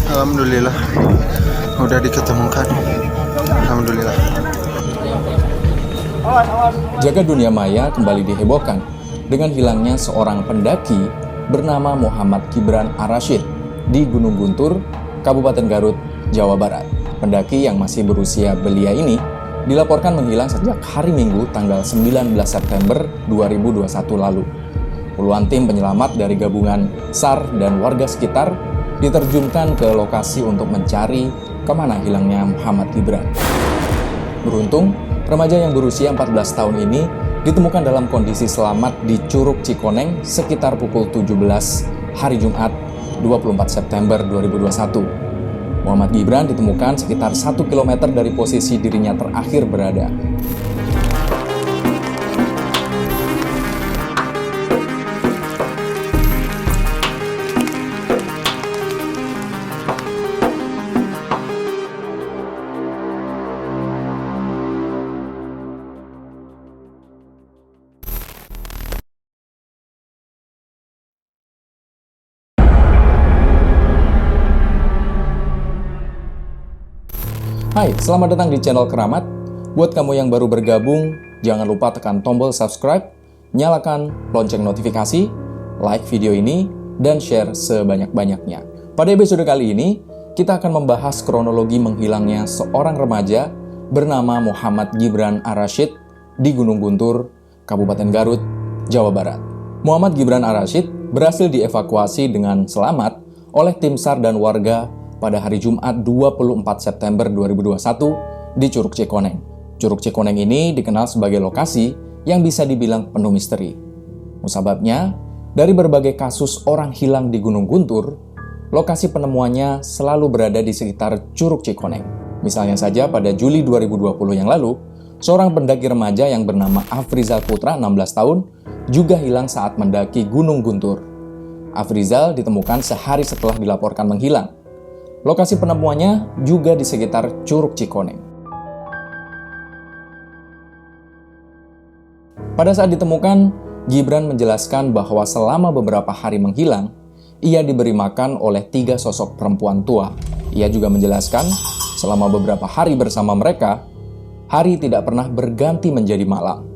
Alhamdulillah udah diketemukan. Alhamdulillah. Jagat dunia maya kembali dihebohkan dengan hilangnya seorang pendaki bernama Muhammad Gibran Ar-Rasyid di Gunung Guntur, Kabupaten Garut, Jawa Barat. Pendaki yang masih berusia belia ini dilaporkan menghilang sejak hari Minggu tanggal 19 September 2021 lalu. Puluhan tim penyelamat dari gabungan SAR dan warga sekitar diterjunkan ke lokasi untuk mencari kemana hilangnya Muhammad Gibran. Beruntung, remaja yang berusia 14 tahun ini ditemukan dalam kondisi selamat di Curug Cikoneng sekitar pukul 17 hari Jumat 24 September 2021. Muhammad Gibran ditemukan sekitar 1 km dari posisi dirinya terakhir berada. Hai, selamat datang di channel Keramat. Buat kamu yang baru bergabung, jangan lupa tekan tombol subscribe, nyalakan lonceng notifikasi, like video ini, dan share sebanyak-banyaknya. Pada episode kali ini, kita akan membahas kronologi menghilangnya seorang remaja bernama Muhammad Gibran Ar-Rasyid di Gunung Guntur, Kabupaten Garut, Jawa Barat. Muhammad Gibran Ar-Rasyid berhasil dievakuasi dengan selamat oleh tim SAR dan warga pada hari Jumat 24 September 2021 di Curug Cikoneng. Curug Cikoneng ini dikenal sebagai lokasi yang bisa dibilang penuh misteri. Musababnya, dari berbagai kasus orang hilang di Gunung Guntur, lokasi penemuannya selalu berada di sekitar Curug Cikoneng. Misalnya saja pada Juli 2020 yang lalu, seorang pendaki remaja yang bernama Afrizal Putra, 16 tahun, juga hilang saat mendaki Gunung Guntur. Afrizal ditemukan sehari setelah dilaporkan menghilang. Lokasi penemuannya juga di sekitar Curug Cikoneng. Pada saat ditemukan, Gibran menjelaskan bahwa selama beberapa hari menghilang, ia diberi makan oleh 3 sosok perempuan tua. Ia juga menjelaskan, selama beberapa hari bersama mereka, hari tidak pernah berganti menjadi malam.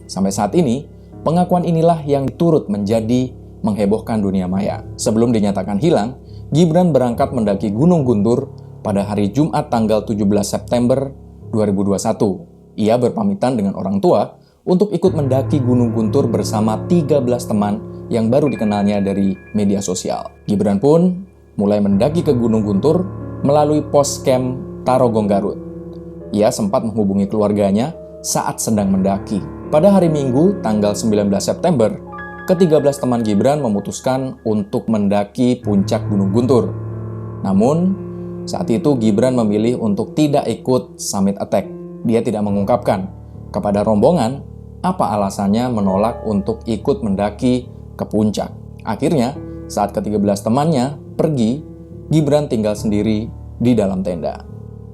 Sampai saat ini, pengakuan inilah yang turut menjadi menghebohkan dunia maya. Sebelum dinyatakan hilang, Gibran berangkat mendaki Gunung Guntur pada hari Jumat tanggal 17 September 2021. Ia berpamitan dengan orang tua untuk ikut mendaki Gunung Guntur bersama 13 teman yang baru dikenalnya dari media sosial. Gibran pun mulai mendaki ke Gunung Guntur melalui pos camp Tarogong Garut. Ia sempat menghubungi keluarganya saat sedang mendaki. Pada hari Minggu tanggal 19 September, ke-13 teman Gibran memutuskan untuk mendaki puncak Gunung Guntur. Namun, saat itu Gibran memilih untuk tidak ikut summit attack. Dia tidak mengungkapkan kepada rombongan apa alasannya menolak untuk ikut mendaki ke puncak. Akhirnya, saat ke-13 temannya pergi, Gibran tinggal sendiri di dalam tenda.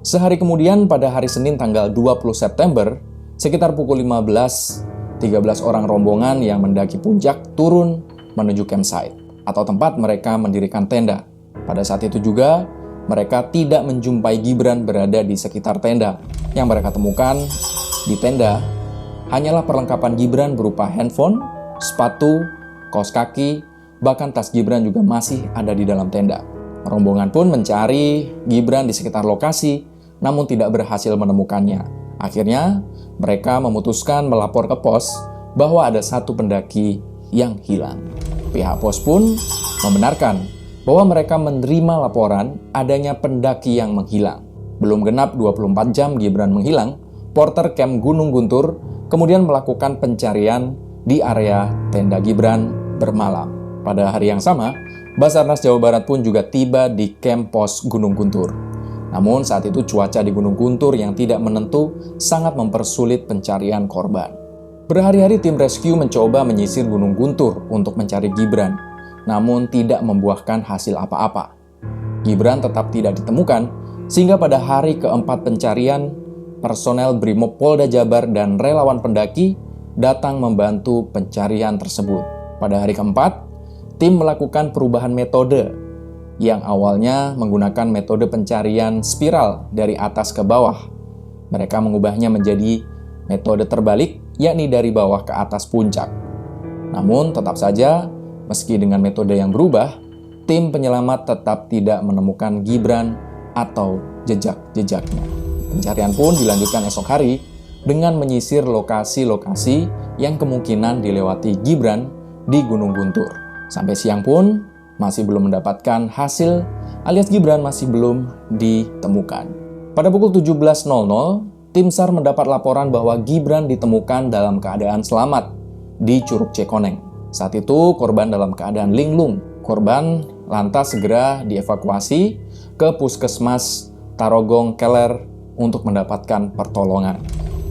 Sehari kemudian pada hari Senin tanggal 20 September, sekitar pukul 15, 13 orang rombongan yang mendaki puncak turun menuju campsite atau tempat mereka mendirikan tenda. Pada saat itu juga, mereka tidak menjumpai Gibran berada di sekitar tenda. Yang mereka temukan di tenda hanyalah perlengkapan Gibran berupa handphone, sepatu, kaos kaki, bahkan tas Gibran juga masih ada di dalam tenda. Rombongan pun mencari Gibran di sekitar lokasi, namun tidak berhasil menemukannya. Akhirnya, mereka memutuskan melapor ke pos bahwa ada 1 pendaki yang hilang. Pihak pos pun membenarkan bahwa mereka menerima laporan adanya pendaki yang menghilang. Belum genap 24 jam Gibran menghilang, porter camp Gunung Guntur kemudian melakukan pencarian di area tenda Gibran bermalam. Pada hari yang sama, Basarnas Jawa Barat pun juga tiba di camp pos Gunung Guntur. Namun saat itu cuaca di Gunung Guntur yang tidak menentu sangat mempersulit pencarian korban. Berhari-hari tim rescue mencoba menyisir Gunung Guntur untuk mencari Gibran, namun tidak membuahkan hasil apa-apa. Gibran tetap tidak ditemukan, sehingga pada hari keempat pencarian, personel Brimob Polda Jabar dan relawan pendaki datang membantu pencarian tersebut. Pada hari keempat, tim melakukan perubahan metode yang awalnya menggunakan metode pencarian spiral dari atas ke bawah. Mereka mengubahnya menjadi metode terbalik, yakni dari bawah ke atas puncak. Namun tetap saja, meski dengan metode yang berubah, tim penyelamat tetap tidak menemukan Gibran atau jejak-jejaknya. Pencarian pun dilanjutkan esok hari dengan menyisir lokasi-lokasi yang kemungkinan dilewati Gibran di Gunung Guntur. Sampai siang pun masih belum mendapatkan hasil alias Gibran masih belum ditemukan. Pada pukul 17.00, tim SAR mendapat laporan bahwa Gibran ditemukan dalam keadaan selamat di Curug Cikoneng. Saat itu korban dalam keadaan linglung. Korban lantas segera dievakuasi ke Puskesmas Tarogong Keler untuk mendapatkan pertolongan.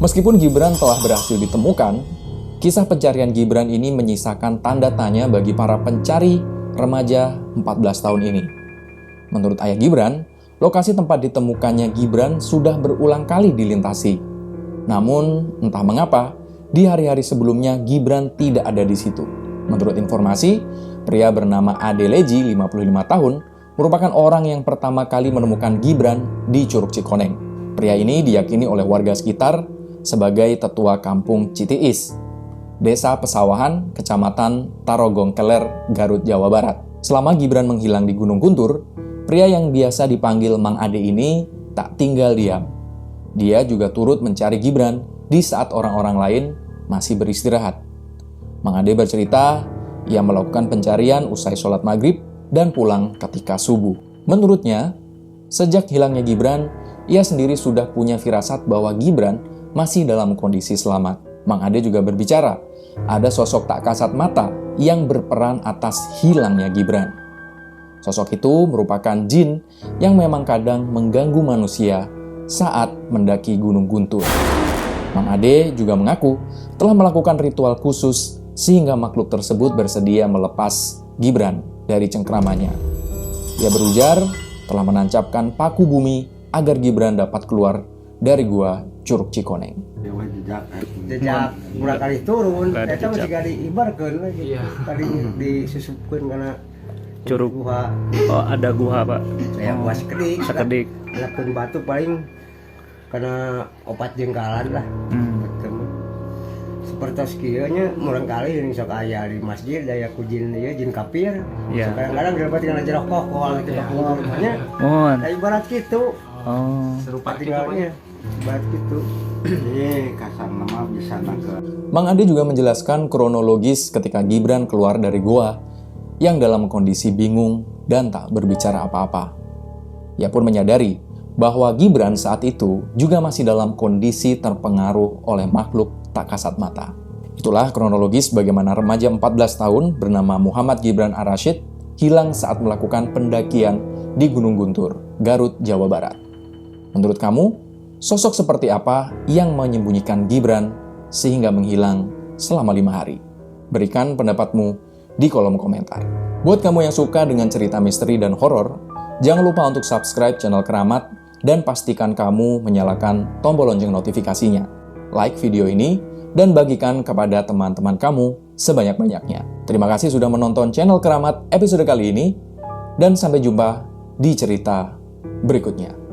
Meskipun Gibran telah berhasil ditemukan, kisah pencarian Gibran ini menyisakan tanda tanya bagi para pencari remaja 14 tahun ini. Menurut ayah Gibran, lokasi tempat ditemukannya Gibran sudah berulang kali dilintasi. Namun, entah mengapa, di hari-hari sebelumnya Gibran tidak ada di situ. Menurut informasi, pria bernama Ade Leji, 55 tahun, merupakan orang yang pertama kali menemukan Gibran di Curug Cikoneng. Pria ini diyakini oleh warga sekitar sebagai tetua kampung Citiis, Desa Pesawahan, Kecamatan Tarogong Keler, Garut, Jawa Barat. Selama Gibran menghilang di Gunung Guntur, pria yang biasa dipanggil Mang Ade ini tak tinggal diam. Dia juga turut mencari Gibran di saat orang-orang lain masih beristirahat. Mang Ade bercerita, ia melakukan pencarian usai sholat maghrib dan pulang ketika subuh. Menurutnya, sejak hilangnya Gibran, ia sendiri sudah punya firasat bahwa Gibran masih dalam kondisi selamat. Mang Ade juga berbicara, ada sosok tak kasat mata yang berperan atas hilangnya Gibran. Sosok itu merupakan jin yang memang kadang mengganggu manusia saat mendaki Gunung Guntur. Mang Ade juga mengaku telah melakukan ritual khusus sehingga makhluk tersebut bersedia melepas Gibran dari cengkramannya. Ia berujar telah menancapkan paku bumi agar Gibran dapat keluar dari gua Curug Cikoneng. Jejak udah kali turun, eta masih gak diibarkeun lagi. Tadi disusupkeun karena Curug guha. Oh, ada guha, Pak. Saya gua sekedik. Sekedik. Lakeun batu paling karena opat jengkalan lah. Ketemu. Seperti kieu nya murang kali ini sok aya di masjid daya ku jin ieu jin kafir. Iya. Kadang-kadang dilebet kana jerah kokol gitu nya. Mohon. Da ibarat kitu. Oh. Serupa tinggalnya. Ibarat kitu. Kasar nama bisa naga. Mang Ade juga menjelaskan kronologis ketika Gibran keluar dari goa yang dalam kondisi bingung dan tak berbicara apa-apa. Ia pun menyadari bahwa Gibran saat itu juga masih dalam kondisi terpengaruh oleh makhluk tak kasat mata. Itulah kronologis bagaimana remaja 14 tahun bernama Muhammad Gibran Ar-Rasyid hilang saat melakukan pendakian di Gunung Guntur, Garut, Jawa Barat. Menurut kamu, sosok seperti apa yang menyembunyikan Gibran sehingga menghilang selama 5 hari? Berikan pendapatmu di kolom komentar. Buat kamu yang suka dengan cerita misteri dan horor, jangan lupa untuk subscribe channel Keramat dan pastikan kamu menyalakan tombol lonceng notifikasinya. Like video ini dan bagikan kepada teman-teman kamu sebanyak-banyaknya. Terima kasih sudah menonton channel Keramat episode kali ini dan sampai jumpa di cerita berikutnya.